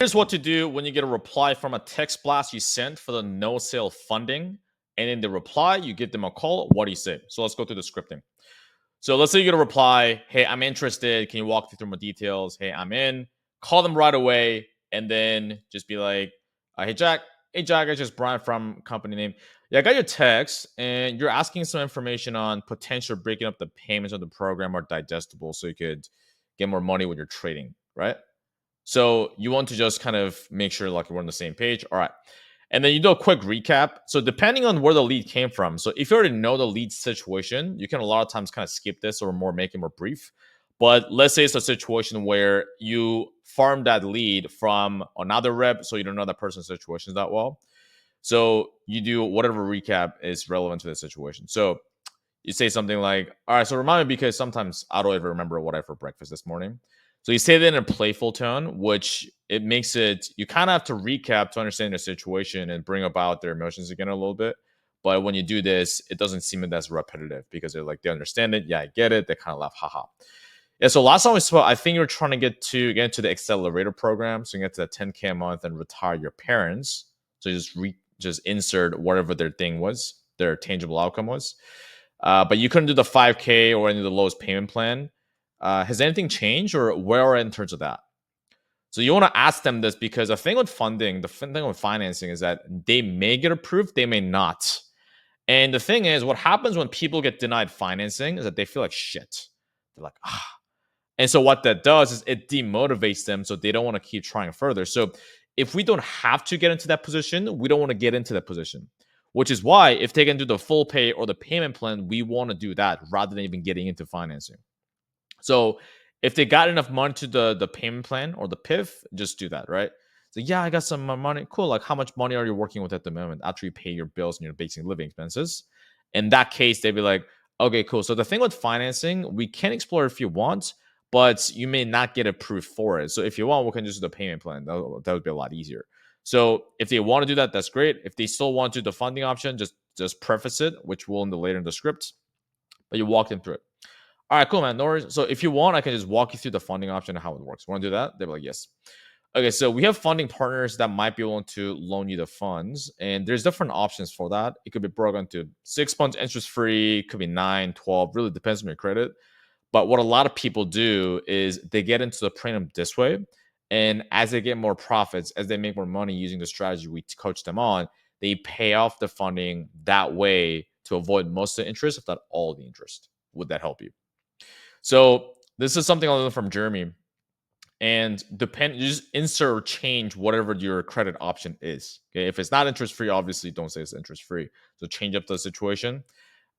Here's what to do when you get a reply from a text blast you sent for the no sale funding. And in the reply, you give them a call. What do you say? So let's go through the scripting. So let's say you get a reply, hey, I'm interested. Can you walk me through more details? Hey, I'm in. Call them right away. And then just be like, hey, Jack. Hey, Jack, it's just Brian from company name. Yeah, I got your text, and you're asking some information on potential breaking up the payments of the program or digestible so you could get more money when you're trading, right? So you want to just kind of make sure like we're on the same page. All right. And then you do a quick recap. So depending on where the lead came from. So if you already know the lead situation, you can a lot of times kind of skip this or more make it more brief. But let's say it's a situation where you farm that lead from another rep, so you don't know that person's situation that well. So you do whatever recap is relevant to the situation. So you say something like, all right, so remind me because sometimes I don't even remember what I had for breakfast this morning. So you say that in a playful tone, which it makes it, you kind of have to recap to understand their situation and bring about their emotions again a little bit. But when you do this, it doesn't seem as repetitive because they're like, they understand it. Yeah, I get it. They kind of laugh, haha. Yeah, so last time we spoke, I think you're trying to get into the accelerator program. So you get to that 10K a month and retire your parents. So you just insert whatever their thing was, their tangible outcome was. But you couldn't do the 5K or any of the lowest payment plan. Has anything changed or where are in terms of that? So you want to ask them this because the thing with funding, the thing with financing is that they may get approved, they may not. And the thing is, what happens when people get denied financing is that they feel like shit. They're like, ah. And so what that does is it demotivates them so they don't want to keep trying further. So if we don't have to get into that position, we don't want to get into that position. Which is why if they can do the full pay or the payment plan, we want to do that rather than even getting into financing. So if they got enough money to the payment plan or the PIF, just do that, right? So yeah, I got some money. Cool. Like how much money are you working with at the moment after you pay your bills and your basic living expenses? In that case, they'd be like, okay, cool. So the thing with financing, we can explore if you want, but you may not get approved for it. So if you want, we can just do the payment plan. That would be a lot easier. So if they want to do that, that's great. If they still want to do the funding option, just preface it, which will in the later in the script. But you walk them through it. All right, cool, man. No worries. So if you want, I can just walk you through the funding option and how it works. Want to do that? They're like, yes. Okay, so we have funding partners that might be willing to loan you the funds, and there's different options for that. It could be broken to 6 months interest free, could be 9, 12, really depends on your credit. But what a lot of people do is they get into the premium this way. And as they get more profits, as they make more money using the strategy we coach them on, they pay off the funding that way to avoid most of the interest, if not all the interest. Would that help you? So this is something I learned from Jeremy. And you just insert or change whatever your credit option is. Okay. If it's not interest free, obviously don't say it's interest free. So change up the situation.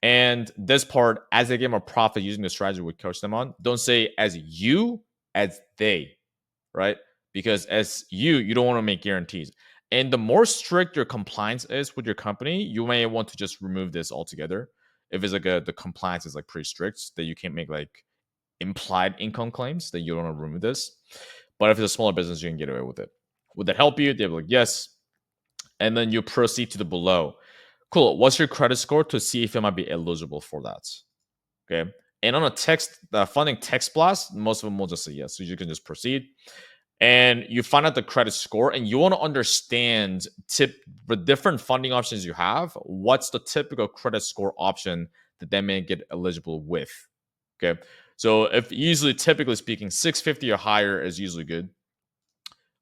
And this part, as they get more profit using the strategy we coach them on, don't say as you, as they, right? Because as you don't want to make guarantees. And the more strict your compliance is with your company, you may want to just remove this altogether. If it's like the compliance is like pretty strict, that you can't make like implied income claims, that you don't want to remove this. But if it's a smaller business, you can get away with it. Would that help you? They'll be like, yes. And then you proceed to the below. Cool. What's your credit score to see if you might be eligible for that? Okay. And on a funding text blast, most of them will just say yes. So you can just proceed. And you find out the credit score, and you want to understand the different funding options you have. What's the typical credit score option that they may get eligible with? Okay. So if usually, typically speaking, 650 or higher is usually good.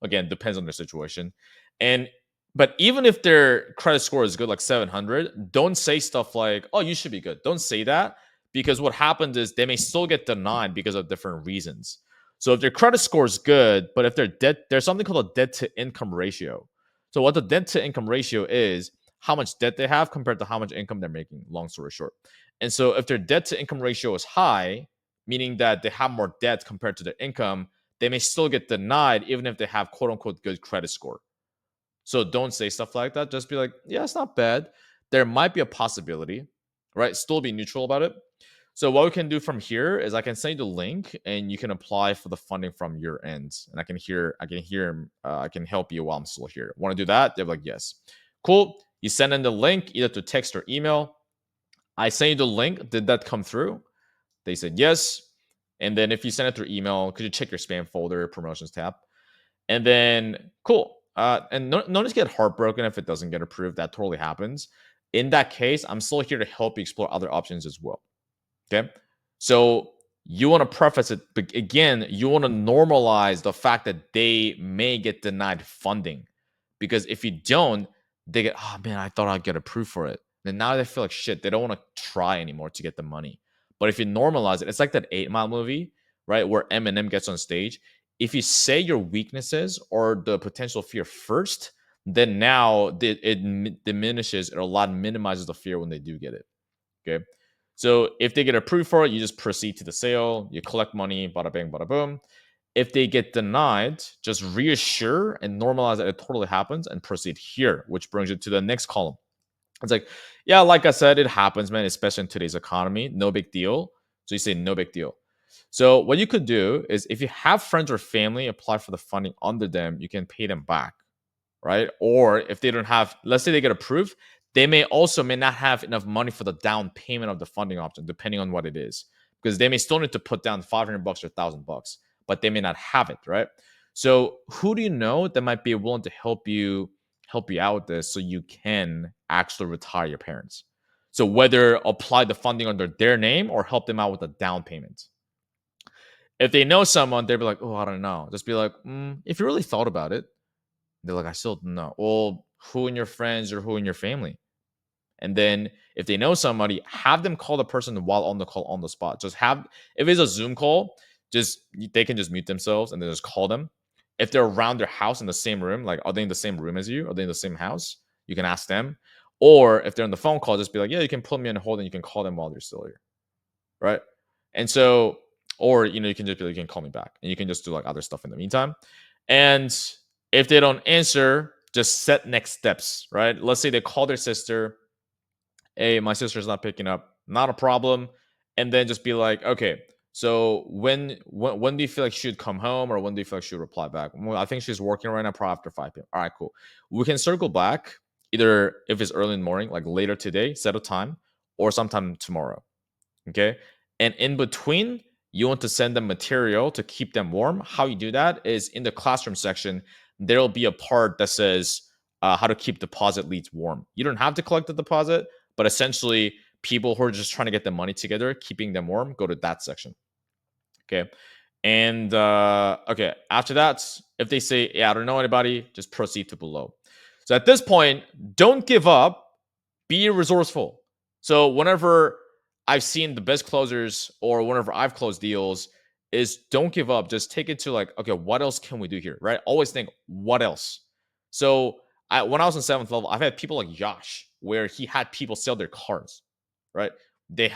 Again, depends on their situation. But even if their credit score is good, like 700, don't say stuff like, oh, you should be good. Don't say that, because what happens is they may still get denied because of different reasons. So if their credit score is good, but if their debt, there's something called a debt to income ratio. So what the debt to income ratio is how much debt they have compared to how much income they're making, long story short. And so if their debt to income ratio is high, meaning that they have more debt compared to their income, they may still get denied even if they have quote unquote good credit score. So don't say stuff like that. Just be like, yeah, it's not bad. There might be a possibility, right? Still be neutral about it. So what we can do from here is I can send you the link and you can apply for the funding from your end. And I can help you while I'm still here. Want to do that? They're like, yes. Cool. You send in the link either to text or email. I send you the link. Did that come through? They said yes. And then if you send it through email, could you check your spam folder, promotions tab? And then cool. And no need to get heartbroken if it doesn't get approved. That totally happens. In that case, I'm still here to help you explore other options as well. Okay. So you want to preface it, but again, you want to normalize the fact that they may get denied funding. Because if you don't, they get, oh man, I thought I'd get approved for it. Then now they feel like shit. They don't want to try anymore to get the money. But if you normalize it, it's like that 8 Mile movie, right? Where Eminem gets on stage. If you say your weaknesses or the potential fear first, then now it diminishes or a lot minimizes the fear when they do get it. Okay. So if they get approved for it, you just proceed to the sale, you collect money, bada bing, bada boom. If they get denied, just reassure and normalize that it totally happens and proceed here, which brings you to the next column. It's like, yeah, like I said, it happens, man, especially in today's economy. No big deal. So you say no big deal. So what you could do is if you have friends or family apply for the funding under them, you can pay them back, right? Or if they don't have, let's say they get approved, they may not have enough money for the down payment of the funding option, depending on what it is, because they may still need to put down $500 or $1,000, but they may not have it, right? So who do you know that might be willing to help you out with this so you can actually retire your parents? So whether apply the funding under their name or help them out with a down payment. If they know someone, they'll be like, oh, I don't know. Just be like, if you really thought about it, they're like, I still don't know. Well, who in your friends or who in your family? And then if they know somebody, have them call the person while on the call on the spot. Just have, if it's a Zoom call, just they can just mute themselves and then just call them. If they're around their house in the same room, like are they in the same room as you? Are they in the same house? You can ask them. Or if they're on the phone call, just be like, yeah, you can put me on hold and you can call them while they're still here. Right. And so, or you can just be like, you can call me back and you can just do like other stuff in the meantime. And if they don't answer, just set next steps, right? Let's say they call their sister. Hey, my sister's not picking up. Not a problem. And then just be like, okay, so when do you feel like she should come home, or when do you feel like she should reply back? Well, I think she's working right now, probably after 5 p.m. All right, cool. We can circle back either if it's early in the morning, like later today, set a time, or sometime tomorrow. Okay. And in between, you want to send them material to keep them warm. How you do that is in the classroom section, there'll be a part that says how to keep deposit leads warm. You don't have to collect the deposit, but essentially, people who are just trying to get the money together, keeping them warm, go to that section. Okay. And okay, after that, if they say, yeah, I don't know anybody, just proceed to below. So at this point, don't give up, be resourceful. So whenever I've seen the best closers or whenever I've closed deals, is don't give up. Just take it to like, okay, what else can we do here? Right? Always think, what else? So when I was in 7th level, I've had people like Josh, where he had people sell their cars, right? He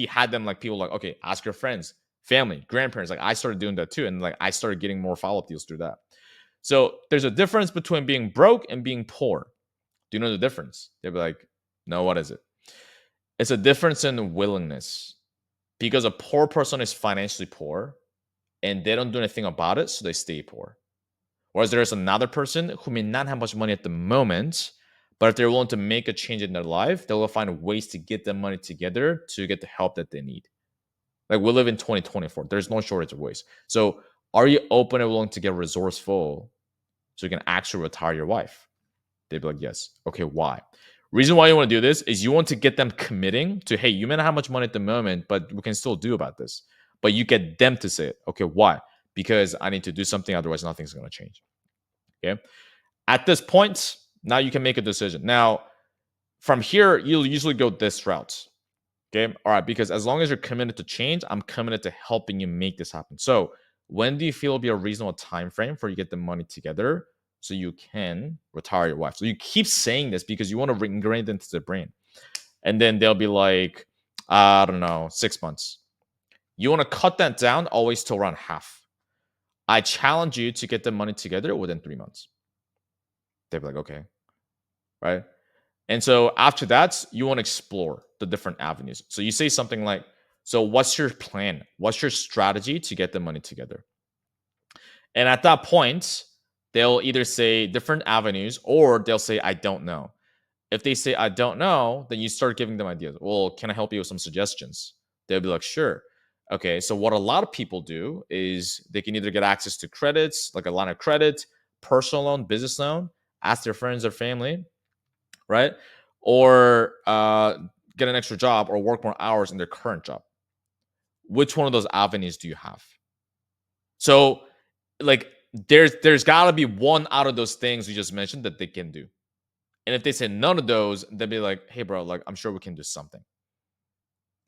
had them like people like, okay, ask your friends, family, grandparents. Like I started doing that too. And like I started getting more follow-up deals through that. So there's a difference between being broke and being poor. Do you know the difference? They'll be like, no, what is it? It's a difference in willingness, because a poor person is financially poor and they don't do anything about it, so they stay poor. Whereas there's another person who may not have much money at the moment, but if they're willing to make a change in their life, they will find ways to get the money together to get the help that they need. Like we live in 2024, there's no shortage of ways. So are you open and willing to get resourceful so you can actually retire your wife? They'd be like, yes. Okay, why? Reason why you want to do this is you want to get them committing to, hey, you may not have much money at the moment, but we can still do about this. But you get them to say it. Okay, why? Because I need to do something, otherwise nothing's going to change. Okay. At this point, now you can make a decision. Now, from here, you'll usually go this route. Okay. All right. Because as long as you're committed to change, I'm committed to helping you make this happen. So when do you feel will be a reasonable time frame for you to get the money together so you can retire your wife? So you keep saying this because you want to ingrain it into the brain. And then they'll be like, I don't know, 6 months. You want to cut that down always to around half. I challenge you to get the money together within 3 months. They'll be like, okay. Right. And so after that, you want to explore the different avenues. So you say something like, so what's your plan? What's your strategy to get the money together? And at that point, they'll either say different avenues or they'll say, I don't know. If they say, I don't know, then you start giving them ideas. Well, can I help you with some suggestions? They'll be like, sure. Okay, so what a lot of people do is they can either get access to credits, like a line of credit, personal loan, business loan, ask their friends or family, right? Or get an extra job or work more hours in their current job. Which one of those avenues do you have? So, like, there's got to be one out of those things we just mentioned that they can do. And if they say none of those, they'll be like, "Hey, bro, like, I'm sure we can do something.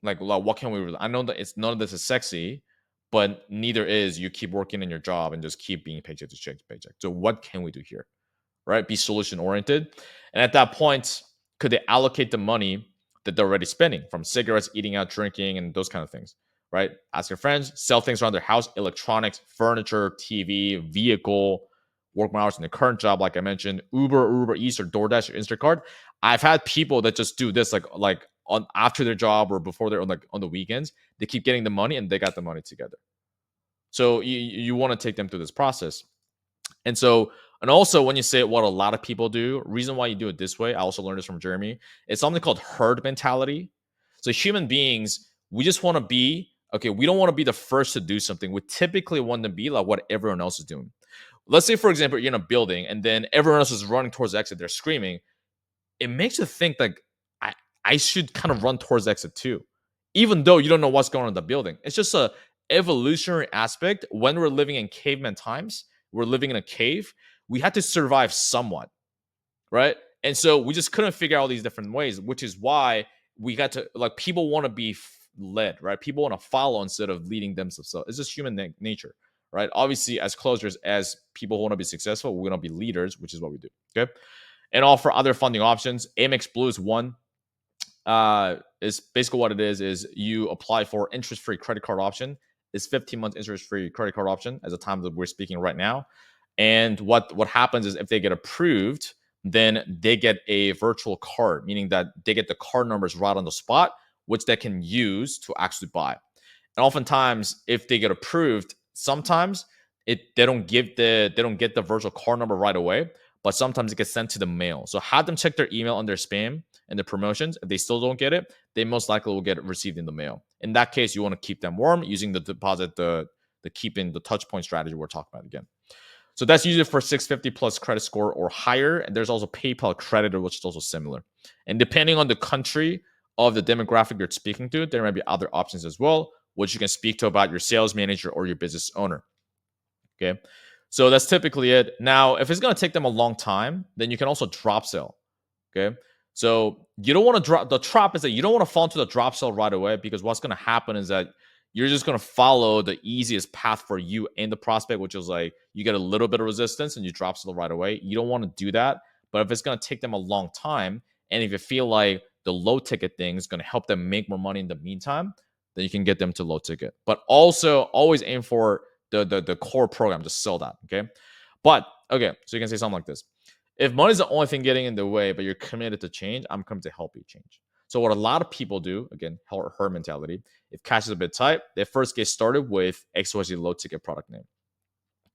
Like, what can we? I know that it's none of this is sexy, but neither is you keep working in your job and just keep being paycheck to paycheck. So, what can we do here? Right? Be solution oriented. And at that point, could they allocate the money that they're already spending from cigarettes, eating out, drinking, and those kind of things? Right? Ask your friends, sell things around their house, electronics, furniture, TV, vehicle, work more hours in the current job, like I mentioned, Uber Eats, or DoorDash, or Instacart. I've had people that just do this like on after their job or before they're on the weekends. They keep getting the money and they got the money together. So you want to take them through this process. And so, and also when you say what a lot of people do, reason why you do it this way, I also learned this from Jeremy, it's something called herd mentality. So human beings, we just want to be, okay, we don't want to be the first to do something. We typically want to be like what everyone else is doing. Let's say, for example, you're in a building and then everyone else is running towards the exit, they're screaming. It makes you think like, I, I should kind of run towards the exit too, even though you don't know what's going on in the building. It's just a evolutionary aspect. When we're living in caveman times, we're living in a cave, we had to survive somewhat, right? And so we just couldn't figure out all these different ways, which is why we got to, like, people want to be led, right? People want to follow instead of leading themselves. So it's just human nature, right? Obviously, as closers, as people who want to be successful, we're going to be leaders, which is what we do. Okay. And offer other funding options. Amex Blue is one. Is basically what it is you apply for interest-free credit card option. It's 15 months interest-free credit card option as the time that we're speaking right now. And what happens is if they get approved, then they get a virtual card, meaning that they get the card numbers right on the spot, which they can use to actually buy. And oftentimes, if they get approved, sometimes they don't get the virtual card number right away, but sometimes it gets sent to the mail. So have them check their email on their spam and the promotions. If they still don't get it, they most likely will get it received in the mail. In that case, you want to keep them warm using the deposit, the keeping the touch point strategy we're talking about again. So that's usually for 650 plus credit score or higher. And there's also PayPal Creditor, which is also similar. And depending on the country of the demographic you're speaking to, there might be other options as well, which you can speak to about your sales manager or your business owner. Okay. So that's typically it. Now, if it's going to take them a long time, then you can also drop sell. Okay. So you don't want to drop, the trap is that you don't want to fall into the drop sell right away, because what's going to happen is that you're just going to follow the easiest path for you and the prospect, which is like you get a little bit of resistance and you drop sell right away. You don't want to do that. But if it's going to take them a long time, and if you feel like the low ticket thing is going to help them make more money in the meantime, then you can get them to low ticket. But also always aim for the core program, just sell that. Okay. But okay, so you can say something like this: if money is the only thing getting in the way, but you're committed to change, I'm coming to help you change. So what a lot of people do, again, her mentality, if cash is a bit tight, they first get started with XYZ low ticket product name.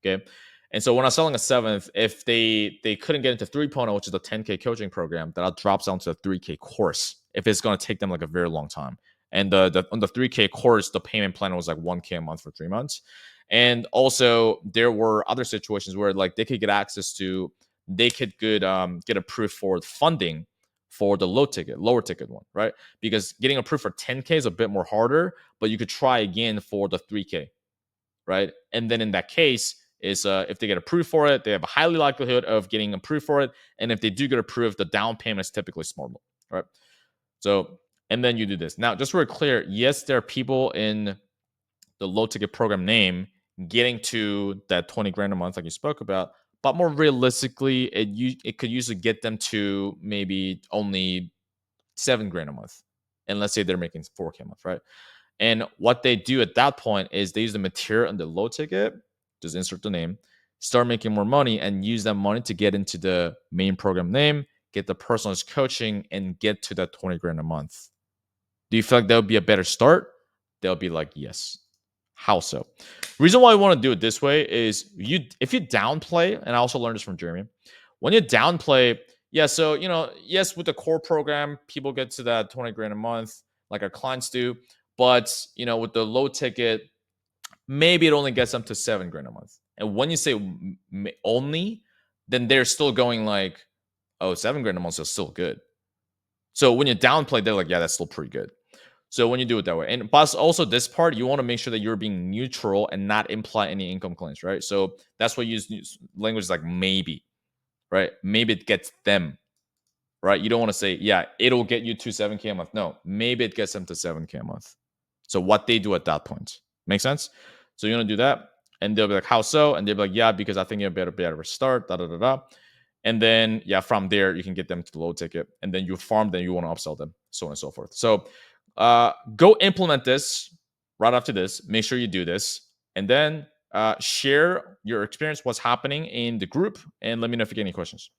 Okay. And so when I'm selling a seventh, if they couldn't get into 3.0, which is the 10K coaching program, that I'll drop down to a 3K course if it's going to take them like a very long time. And on the 3K course, the payment plan was like 1K a month for 3 months. And also there were other situations where like they could get access to, they could get approved for funding for the lower ticket one, right? Because getting approved for 10K is a bit more harder, but you could try again for the 3K, right? And then in that case, is if they get approved for it, they have a highly likelihood of getting approved for it. And if they do get approved, the down payment is typically smaller, right? So, and then you do this. Now, just so we're clear, yes, there are people in the low ticket program name getting to that 20 grand a month, like you spoke about, but more realistically, it could usually get them to maybe only 7 grand a month. And let's say they're making 4K a month, right? And what they do at that point is they use the material and the low ticket, just insert the name, start making more money, and use that money to get into the main program name, get the personalized coaching, and get to that 20 grand a month. Do you feel like that would be a better start? They'll be like, yes. How so? Reason why I want to do it this way is if you downplay, and I also learned this from Jeremy, when you downplay, yeah, so yes, with the core program, people get to that 20 grand a month, like our clients do. But with the low ticket, maybe it only gets them to 7 grand a month. And when you say only, then they're still going like, oh, 7 grand a month is still good. So when you downplay, they're like, yeah, that's still pretty good. So when you do it that way, and plus also this part, you want to make sure that you're being neutral and not imply any income claims, right? So that's why you use language like maybe, right? Maybe it gets them, right? You don't want to say, yeah, it'll get you to 7K a month. No, maybe it gets them to 7K a month. So what they do at that point. Make sense? So you're gonna do that, and they'll be like, how so? And they'll be like, yeah, because I think you better start, da da da da. And then from there you can get them to the low ticket, and then you farm them, you want to upsell them, so on and so forth. So go implement this right after this. Make sure you do this, and then share your experience, what's happening in the group, and let me know if you get any questions.